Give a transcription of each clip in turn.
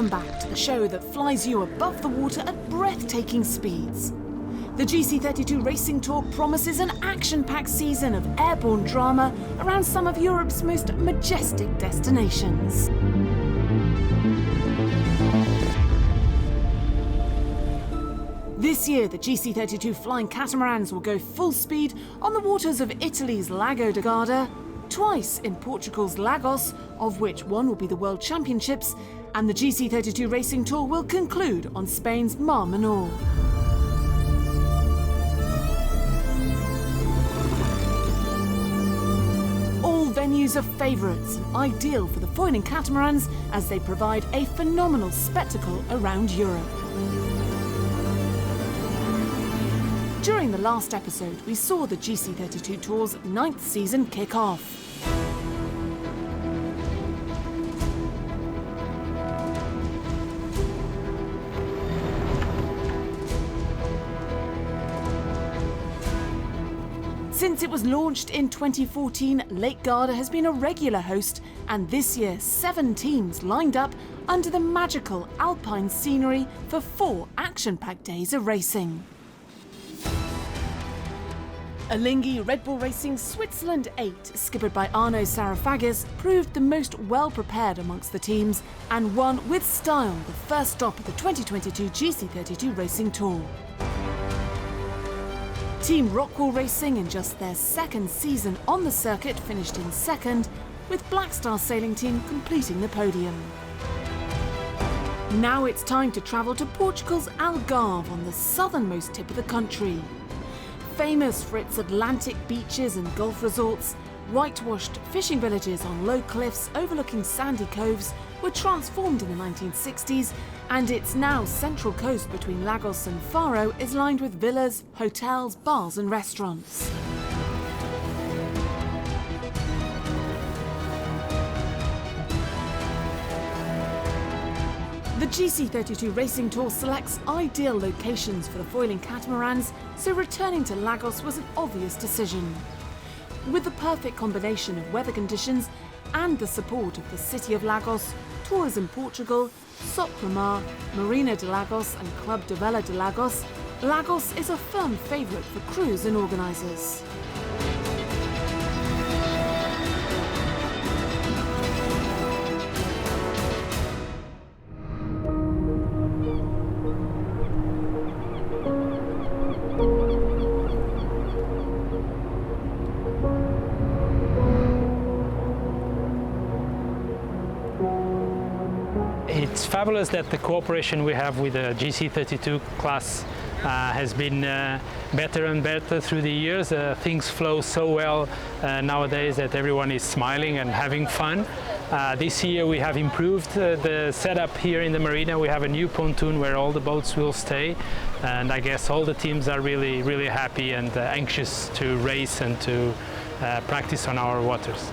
Welcome back to the show that flies you above the water at breathtaking speeds. The GC32 Racing Tour promises an action-packed season of airborne drama around some of Europe's most majestic destinations. This year, the GC32 flying catamarans will go full speed on the waters of Italy's Lago di Garda, twice in Portugal's Lagos, of which one will be the World Championships, and the GC32 Racing Tour will conclude on Spain's Mar Menor. All venues are favourites and ideal for the foiling catamarans as they provide a phenomenal spectacle around Europe. During the last episode, we saw the GC32 Tour's 9th season kick off. Since it was launched in 2014, Lake Garda has been a regular host, and this year 7 teams lined up under the magical alpine scenery for 4 action-packed days of racing. Alinghi Red Bull Racing Switzerland 8, skippered by Arno Sarafagis, proved the most well-prepared amongst the teams and won with style the first stop of the 2022 GC32 Racing Tour. Team Rockwell Racing, in just their 2nd season on the circuit, finished in 2nd, with Black Star Sailing Team completing the podium. Now it's time to travel to Portugal's Algarve on the southernmost tip of the country. Famous for its Atlantic beaches and golf resorts, whitewashed fishing villages on low cliffs overlooking sandy coves were transformed in the 1960s, and its now central coast between Lagos and Faro is lined with villas, hotels, bars and restaurants. The GC32 Racing Tour selects ideal locations for the foiling catamarans, so returning to Lagos was an obvious decision. With the perfect combination of weather conditions and the support of the City of Lagos, Tourism Portugal, Sopramar, Marina de Lagos and Club de Vela de Lagos, Lagos is a firm favourite for crews and organisers. It's fabulous that the cooperation we have with the GC32 class has been better and better through the years. Things flow so well nowadays that everyone is smiling and having fun. This year we have improved the setup here in the marina. We have a new pontoon where all the boats will stay, and I guess all the teams are really happy and anxious to race and to practice on our waters.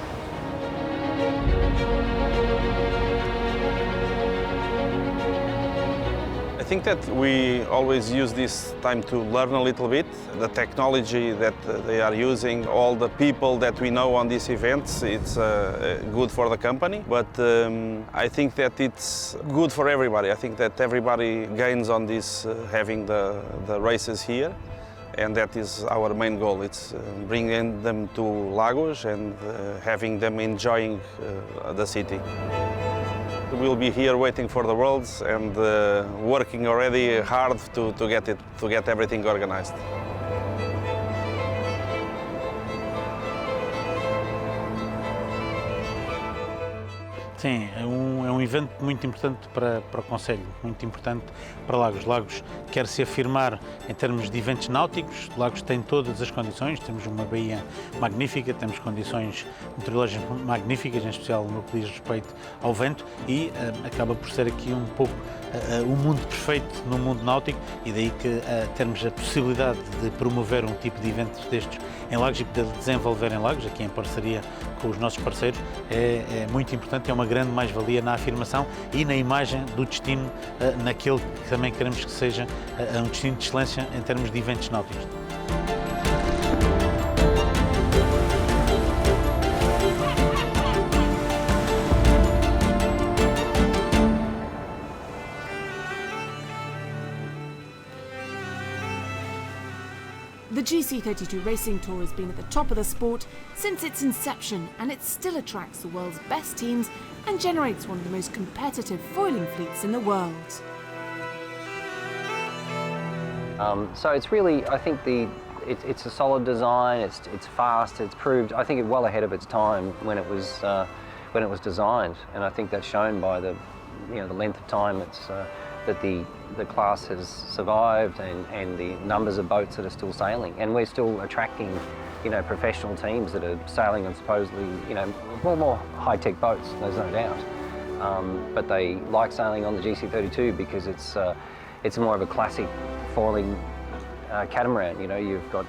I think that we always use this time to learn a little bit. The technology that they are using, all the people that we know on these events, it's good for the company. But I think that it's good for everybody. I think that everybody gains on this, having the races here. And that is our main goal. It's bringing them to Lagos and having them enjoying the city. We'll be here waiting for the Worlds and working already hard to get everything organized. Sim, é um evento muito importante para o Concelho, muito importante para Lagos. Lagos quer se afirmar em termos de eventos náuticos. Lagos tem todas as condições, temos uma baía magnífica, temos condições meteorológicas magníficas, em especial no que diz respeito ao vento, e acaba por ser aqui um pouco o mundo perfeito no mundo náutico, e daí que termos a possibilidade de promover um tipo de eventos destes em Lagos e poder desenvolver em Lagos, aqui em parceria com os nossos parceiros, é muito importante, é uma grande mais-valia na afirmação e na imagem do destino, naquele que também queremos que seja um destino de excelência em termos de eventos náuticos. The GC32 Racing Tour has been at the top of the sport since its inception, and it still attracts the world's best teams and generates one of the most competitive foiling fleets in the world. So it's really, I think it's a solid design. It's fast. It's proved, I think, well ahead of its time when it was designed, and I think that's shown by the length of time that the class has survived and the numbers of boats that are still sailing, and we're still attracting professional teams that are sailing on supposedly more high-tech boats. There's no doubt, but they like sailing on the GC32 because it's more of a classic foiling catamaran. You've got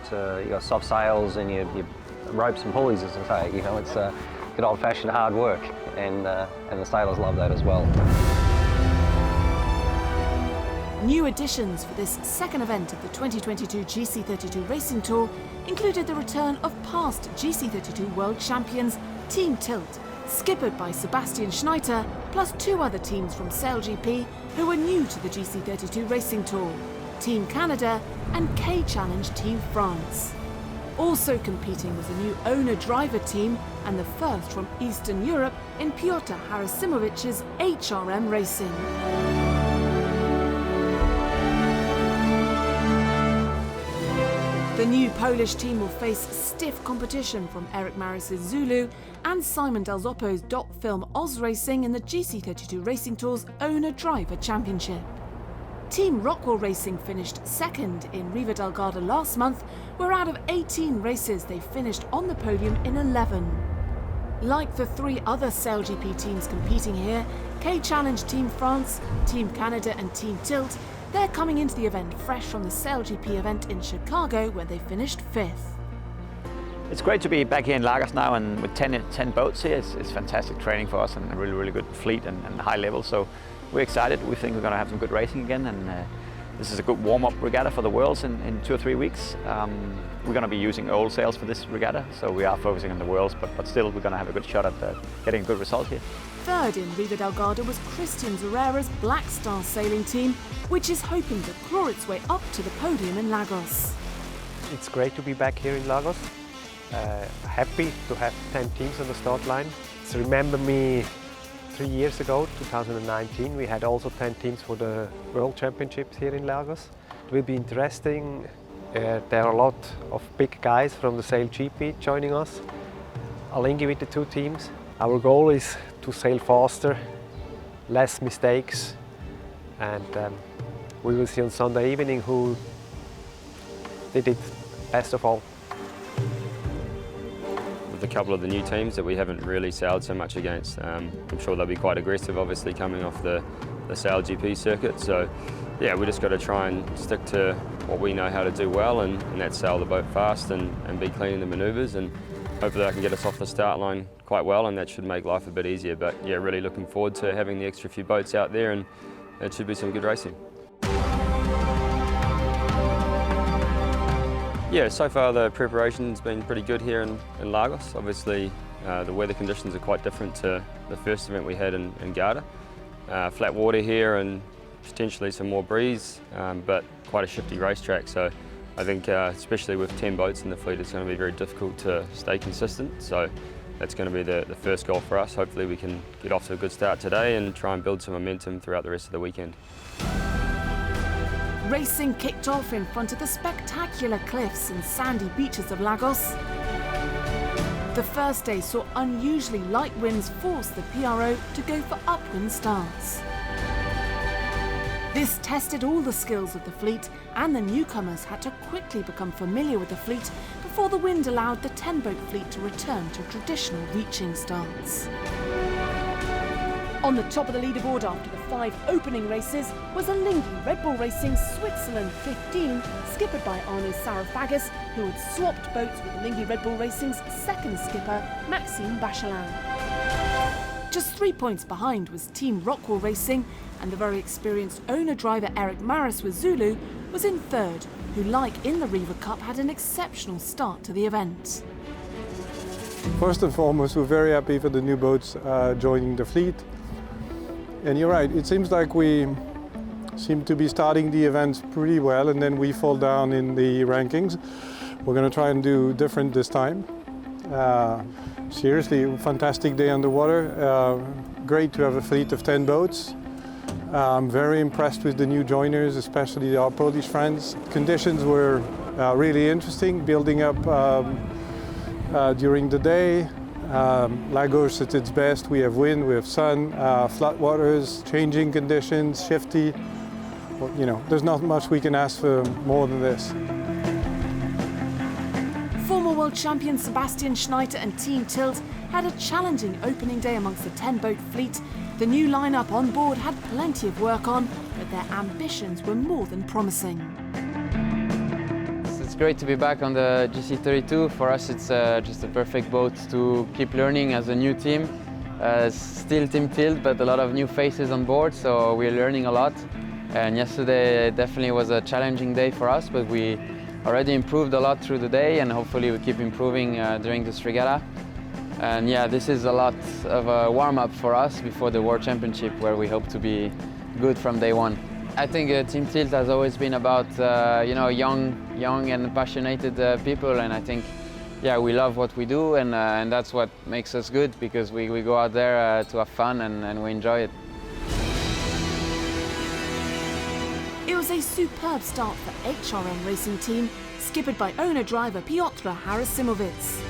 soft sails and your ropes and pulleys, as I say. It's good old-fashioned hard work, and the sailors love that as well. New additions for this second event of the 2022 GC32 Racing Tour included the return of past GC32 World Champions Team Tilt, skippered by Sebastian Schneider, plus 2 other teams from SailGP who were new to the GC32 Racing Tour, Team Canada and K-Challenge Team France. Also competing was a new owner-driver team and the first from Eastern Europe in Piotr Harasimovich's HRM Racing. The new Polish team will face stiff competition from Eric Maris's Zulu and Simon Del Zoppo's Dot Film Oz Racing in the GC32 Racing Tour's Owner-Driver Championship. Team Rockwell Racing finished second in Riva del Garda last month, where out of 18 races they finished on the podium in 11. Like the 3 other SailGP teams competing here, K-Challenge Team France, Team Canada and Team Tilt, they're coming into the event fresh from the SailGP event in Chicago, where they finished 5th. It's great to be back here in Lagos now, and with 10 boats here, it's fantastic training for us and a really good fleet and high level. So we're excited. We think we're going to have some good racing again, and this is a good warm-up regatta for the Worlds in 2 or 3 weeks. We're going to be using old sails for this regatta, so we are focusing on the Worlds, but still we're going to have a good shot at getting a good result here. Third in Riva del Garda was Christian Zerrera's Black Star sailing team, which is hoping to claw its way up to the podium in Lagos. It's great to be back here in Lagos. Happy to have 10 teams on the start line. So remember me 3 years ago, 2019, we had also 10 teams for the World Championships here in Lagos. It will be interesting. There are a lot of big guys from the SailGP joining us. Alinghi with the 2 teams. Our goal is to sail faster, less mistakes, and we will see on Sunday evening who did it best of all. With a couple of the new teams that we haven't really sailed so much against, I'm sure they'll be quite aggressive, obviously coming off the SailGP circuit. So yeah, we just got to try and stick to what we know how to do well, and that's sail the boat fast and be clean in the manoeuvres, and hopefully I can get us off the start line quite well, and that should make life a bit easier. But yeah, really looking forward to having the extra few boats out there, and it should be some good racing. Yeah, so far the preparation's been pretty good here in Lagos. Obviously the weather conditions are quite different to the first event we had in Garda. Flat water here and potentially some more breeze, but quite a shifty racetrack. So I think especially with 10 boats in the fleet, it's going to be very difficult to stay consistent. So that's going to be the first goal for us. Hopefully we can get off to a good start today and try and build some momentum throughout the rest of the weekend. Racing kicked off in front of the spectacular cliffs and sandy beaches of Lagos. The first day saw unusually light winds force the PRO to go for upwind starts. This tested all the skills of the fleet, and the newcomers had to quickly become familiar with the fleet before the wind allowed the 10-boat fleet to return to traditional reaching starts. On the top of the leaderboard after the 5 opening races was Alinghi Red Bull Racing Switzerland 15, skippered by Arno Sarafagis, who had swapped boats with Alinghi Red Bull Racing's second skipper, Maxime Bachelin. Just 3 points behind was Team Rockwell Racing, and the very experienced owner-driver Eric Maris with Zulu was in third, who, like in the Riva Cup, had an exceptional start to the event. First and foremost, we're very happy for the new boats joining the fleet. And you're right, it seems like we seem to be starting the events pretty well, and then we fall down in the rankings. We're going to try and do different this time. Seriously, fantastic day on the water. Great to have a fleet of 10 boats. I'm very impressed with the new joiners, especially our Polish friends. Conditions were really interesting, building up during the day. Lagos at its best. We have wind, we have sun, flat waters, changing conditions, shifty. Well, you know, there's not much we can ask for more than this. Former world champion Sebastian Schneider and Team Tilt had a challenging opening day amongst the 10-boat fleet. The new lineup on board had plenty of work on, but their ambitions were more than promising. It's great to be back on the GC32. For us, it's just a perfect boat to keep learning as a new team. Still Team Tilt, but a lot of new faces on board, so we're learning a lot. And yesterday definitely was a challenging day for us, but we already improved a lot through the day, and hopefully we keep improving during this regatta. And yeah, this is a lot of a warm-up for us before the World Championship, where we hope to be good from day one. I think Team Tilt has always been about you know, young and passionate people, and I think yeah, we love what we do, and that's what makes us good, because we go out there to have fun and we enjoy it. It was a superb start for HRM Racing Team, skippered by owner-driver Piotr Harasimovits.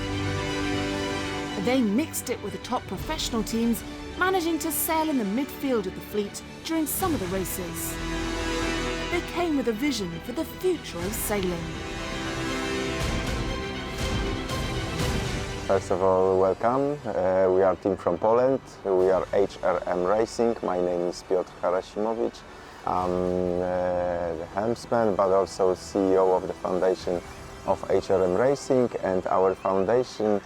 They mixed it with the top professional teams, managing to sail in the midfield of the fleet during some of the races. They came with a vision for the future of sailing. First of all, welcome. We are a team from Poland. We are HRM Racing. My name is Piotr Harasimovits. I'm the helmsman, but also CEO of the foundation of HRM Racing. And our foundation,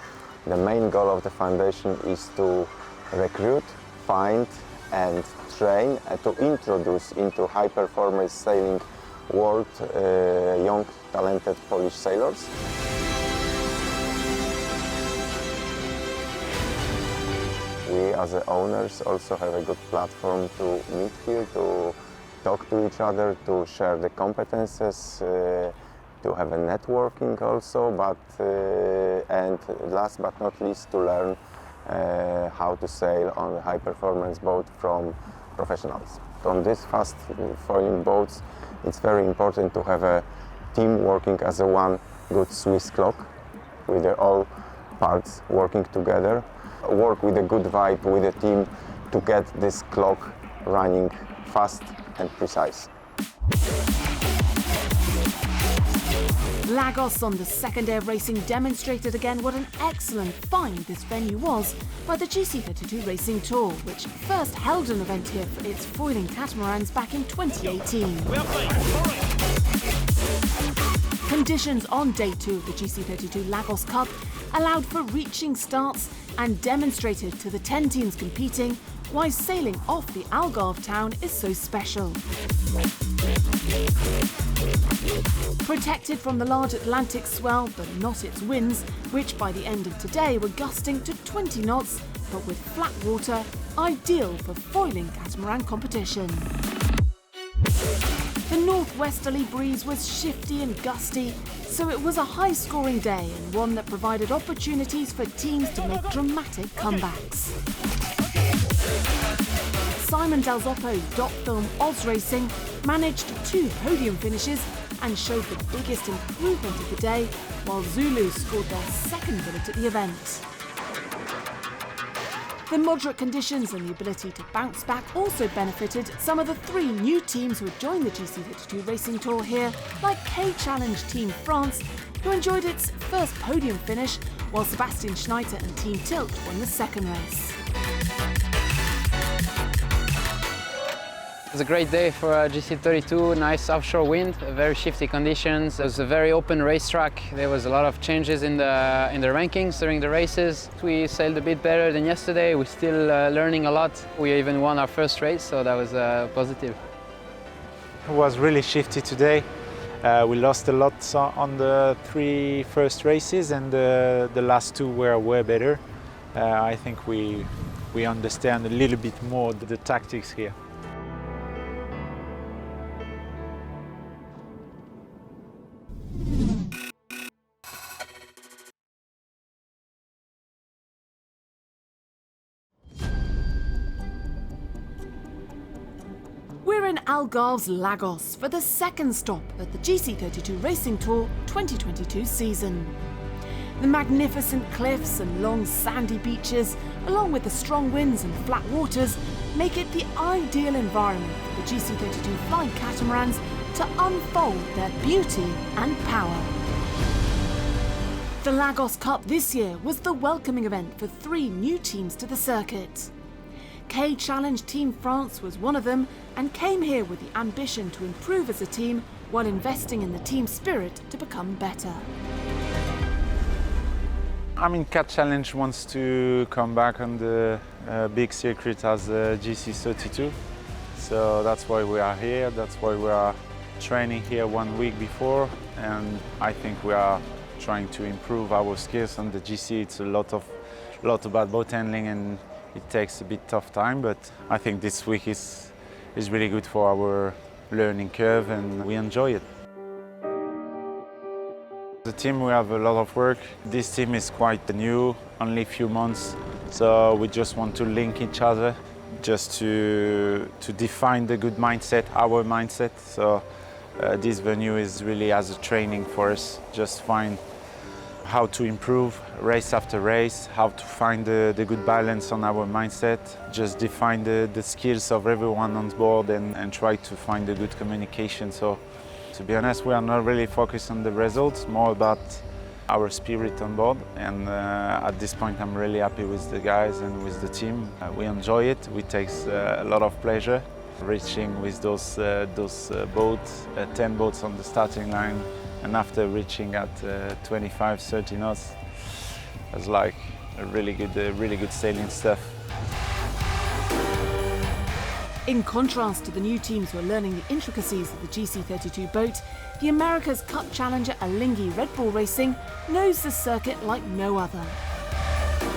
the main goal of the foundation is to recruit, find and train and to introduce into high-performance sailing world young, talented Polish sailors. We as the owners also have a good platform to meet here, to talk to each other, to share the competences, to have a networking also, but and last but not least to learn how to sail on a high-performance boat from professionals. On these fast foiling boats, it's very important to have a team working as a one good Swiss clock, with all parts working together. Work with a good vibe with the team to get this clock running fast and precise. Lagos on the second day of racing demonstrated again what an excellent find this venue was by the GC32 Racing Tour, which first held an event here for its foiling catamarans back in 2018. Conditions on day 2 of the GC32 Lagos Cup allowed for reaching starts and demonstrated to the 10 teams competing why sailing off the Algarve town is so special. Protected from the large Atlantic swell, but not its winds, which by the end of today were gusting to 20 knots, but with flat water, ideal for foiling catamaran competition. The northwesterly breeze was shifty and gusty, so it was a high-scoring day and one that provided opportunities for teams to make dramatic comebacks. Simon Del Zoppo's Doc Film Oz Racing managed 2 podium finishes and showed the biggest improvement of the day, while Zulu scored their second bullet at the event. The moderate conditions and the ability to bounce back also benefited some of the 3 new teams who had joined the GC32 Racing Tour here, like K-Challenge Team France, who enjoyed its first podium finish, while Sebastian Schneider and Team Tilt won the second race. It was a great day for GC32, nice offshore wind, very shifty conditions. It was a very open racetrack. There was a lot of changes in the rankings during the races. We sailed a bit better than yesterday. We're still learning a lot. We even won our first race, so that was positive. It was really shifty today. We lost a lot on the 3 first races, and the last 2 were way better. I think we understand a little bit more the tactics here. in Algarve's Lagos for the second stop at the GC32 Racing Tour 2022 season. The magnificent cliffs and long sandy beaches, along with the strong winds and flat waters, make it the ideal environment for the GC32 flying catamarans to unfold their beauty and power. The Lagos Cup this year was the welcoming event for 3 new teams to the circuit. K-Challenge Team France was one of them and came here with the ambition to improve as a team while investing in the team spirit to become better. I mean, K-Challenge wants to come back on the big circuit as GC32. So that's why we are here, that's why we are training here 1 week before, and I think we are trying to improve our skills on the GC. It's a lot about boat handling and it takes a bit tough time, but I think this week is really good for our learning curve and we enjoy it. The team, we have a lot of work. This team is quite new, only a few months, so we just want to link each other, just to define the good mindset, our mindset. So this venue is really as a training for us, just find how to improve race after race, how to find the good balance on our mindset, just define the skills of everyone on board and try to find a good communication. So to be honest, we are not really focused on the results, more about our spirit on board. And at this point, I'm really happy with the guys and with the team. We enjoy it. We take a lot of pleasure reaching with those boats, 10 boats on the starting line. And after reaching at 25, 30 knots, it was like a really good sailing stuff. In contrast to the new teams who are learning the intricacies of the GC32 boat, the America's Cup challenger Alinghi Red Bull Racing knows the circuit like no other.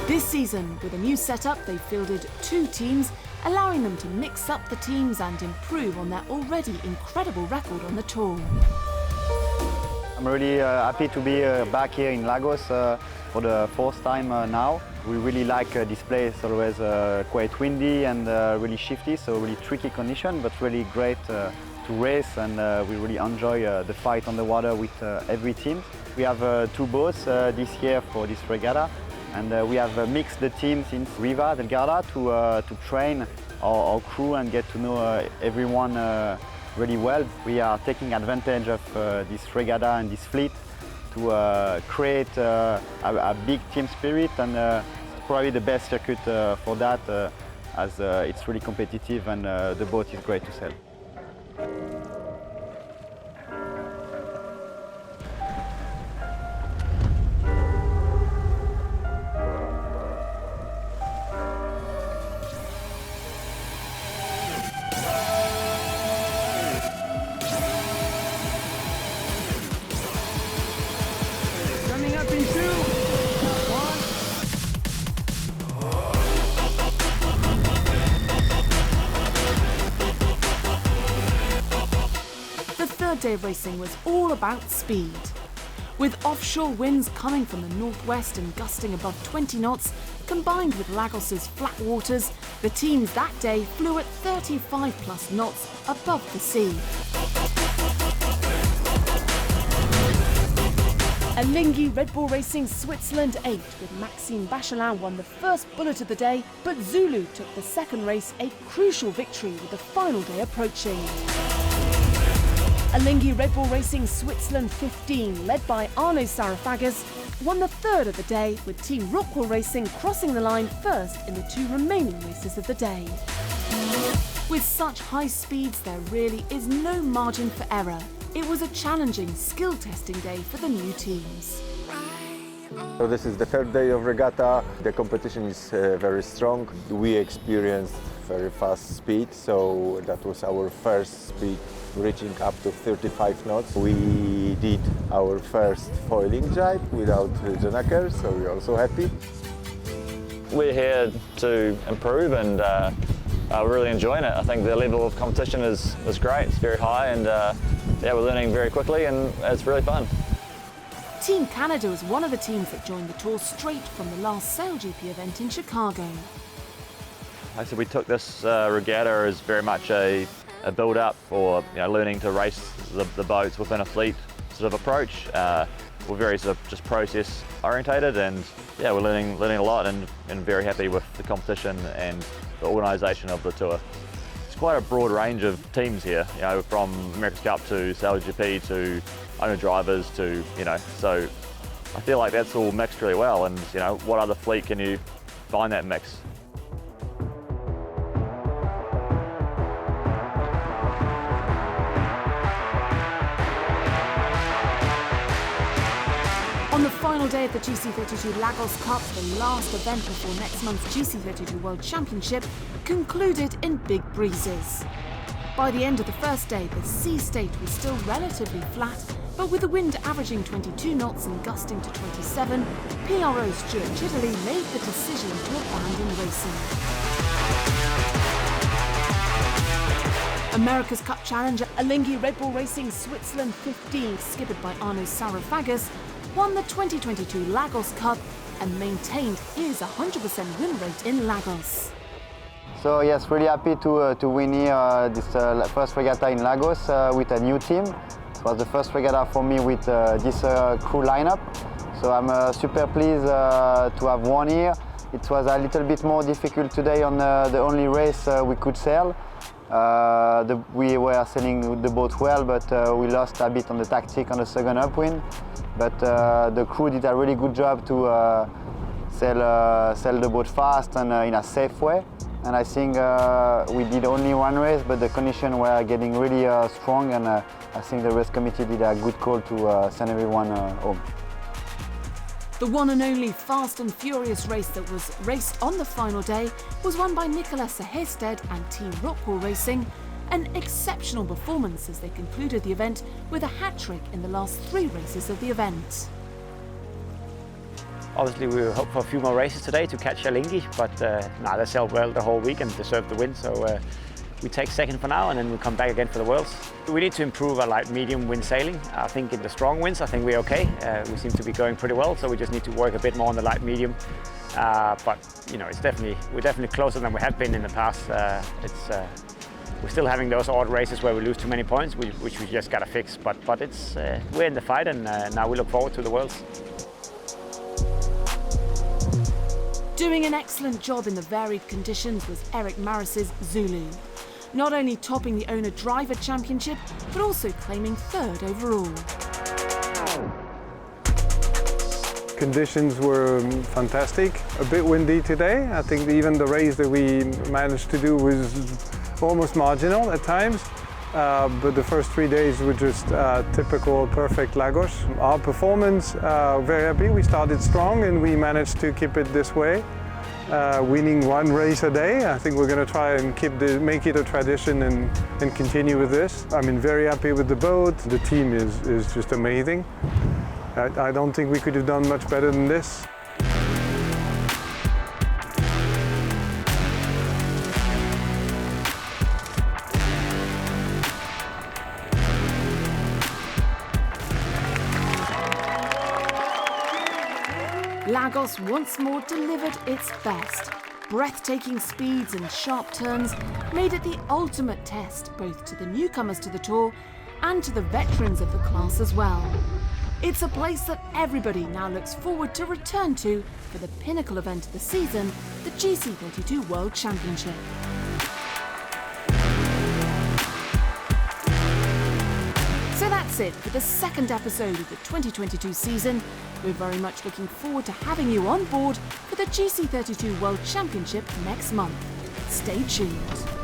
This season, with a new setup, they fielded 2 teams, allowing them to mix up the teams and improve on their already incredible record on the tour. I'm really happy to be back here in Lagos for the 4th time now. We really like this place, always quite windy and really shifty, so really tricky condition, but really great to race, and we really enjoy the fight on the water with every team. We have 2 boats this year for this regatta, and we have mixed the teams in Riva del Garda to train our crew and get to know everyone really well. We are taking advantage of this regatta and this fleet to create a big team spirit, and probably the best circuit for that, as it's really competitive and the boat is great to sail. Day of racing was all about speed. With offshore winds coming from the northwest and gusting above 20 knots, combined with Lagos's flat waters, the teams that day flew at 35+ knots above the sea. Alinghi Red Bull Racing Switzerland 8 with Maxime Bachelin won the first bullet of the day, but Zulu took the second race, a crucial victory with the final day approaching. Alinghi Red Bull Racing Switzerland 15, led by Arnaud Sarafagas, won the third of the day, with Team Rockwell Racing crossing the line first in the 2 remaining races of the day. With such high speeds, there really is no margin for error. It was a challenging skill testing day for the new teams. So this is the 3rd day of regatta. The competition is very strong. We experienced very fast speed, so that was our first speed, reaching up to 35 knots. We did our first foiling jibe without Janakers, so we're also happy. We're here to improve, and we're really enjoying it. I think the level of competition is great, it's very high, and yeah, we're learning very quickly and it's really fun. Team Canada was one of the teams that joined the tour straight from the last SailGP event in Chicago. So we took this regatta as very much a a build-up or learning to race the boats within a fleet sort of approach. We're very sort of just process orientated, and yeah, we're learning a lot, and very happy with the competition and the organisation of the tour. It's quite a broad range of teams here, from America's Cup to Sail GP to owner drivers to, so I feel like that's all mixed really well, and what other fleet can you find that mix? On the final day of the GC32 Lagos Cup, the last event before next month's GC32 World Championship, concluded in big breezes. By the end of the first day, the sea state was still relatively flat, but with the wind averaging 22 knots and gusting to 27, PRO Stuart Chidley made the decision to abandon racing. America's Cup challenger Alinghi Red Bull Racing Switzerland 15, skippered by Arno Sarofagas, won the 2022 Lagos Cup and maintained his 100% win rate in Lagos. So yes, really happy to win here this first regatta in Lagos with a new team. It was the first regatta for me with this crew lineup. So I'm super pleased to have won here. It was a little bit more difficult today on the only race we could sail. We were sailing the boat well, but we lost a bit on the tactic on the second upwind. But the crew did a really good job to sail the boat fast and in a safe way. And I think we did only one race, but the conditions were getting really strong, and I think the race committee did a good call to send everyone home. The one and only fast and furious race that was raced on the final day was won by Nicolas Sehested and Team Rockwell Racing, an exceptional performance as they concluded the event with a hat-trick in the last 3 races of the event. Obviously we hope for a few more races today to catch Alinghi, but they sailed well the whole week and deserved the win, so we take second for now and then we'll come back again for the Worlds. We need to improve our light medium wind sailing. I think in the strong winds I think we're okay. We seem to be going pretty well, so we just need to work a bit more on the light medium. But we're definitely closer than we have been in the past. We're still having those odd races where we lose too many points, which we just got to fix. But we're in the fight, and now we look forward to the Worlds. Doing an excellent job in the varied conditions was Eric Maris's Zulu. Not only topping the owner-driver championship, but also claiming 3rd overall. Conditions were fantastic, a bit windy today. I think even the race that we managed to do was almost marginal at times. But the first 3 days were just typical, perfect Lagos. Our performance, very happy. We started strong and we managed to keep it this way, winning 1 race a day. I think we're going to try and make it a tradition and continue with this. I mean, very happy with the boat. The team is just amazing. I don't think we could have done much better than this. Lagos once more delivered its best. Breathtaking speeds and sharp turns made it the ultimate test, both to the newcomers to the tour and to the veterans of the class as well. It's a place that everybody now looks forward to return to for the pinnacle event of the season, the GC32 World Championship. So that's it for the 2nd episode of the 2022 season. We're very much looking forward to having you on board for the GC32 World Championship next month. Stay tuned.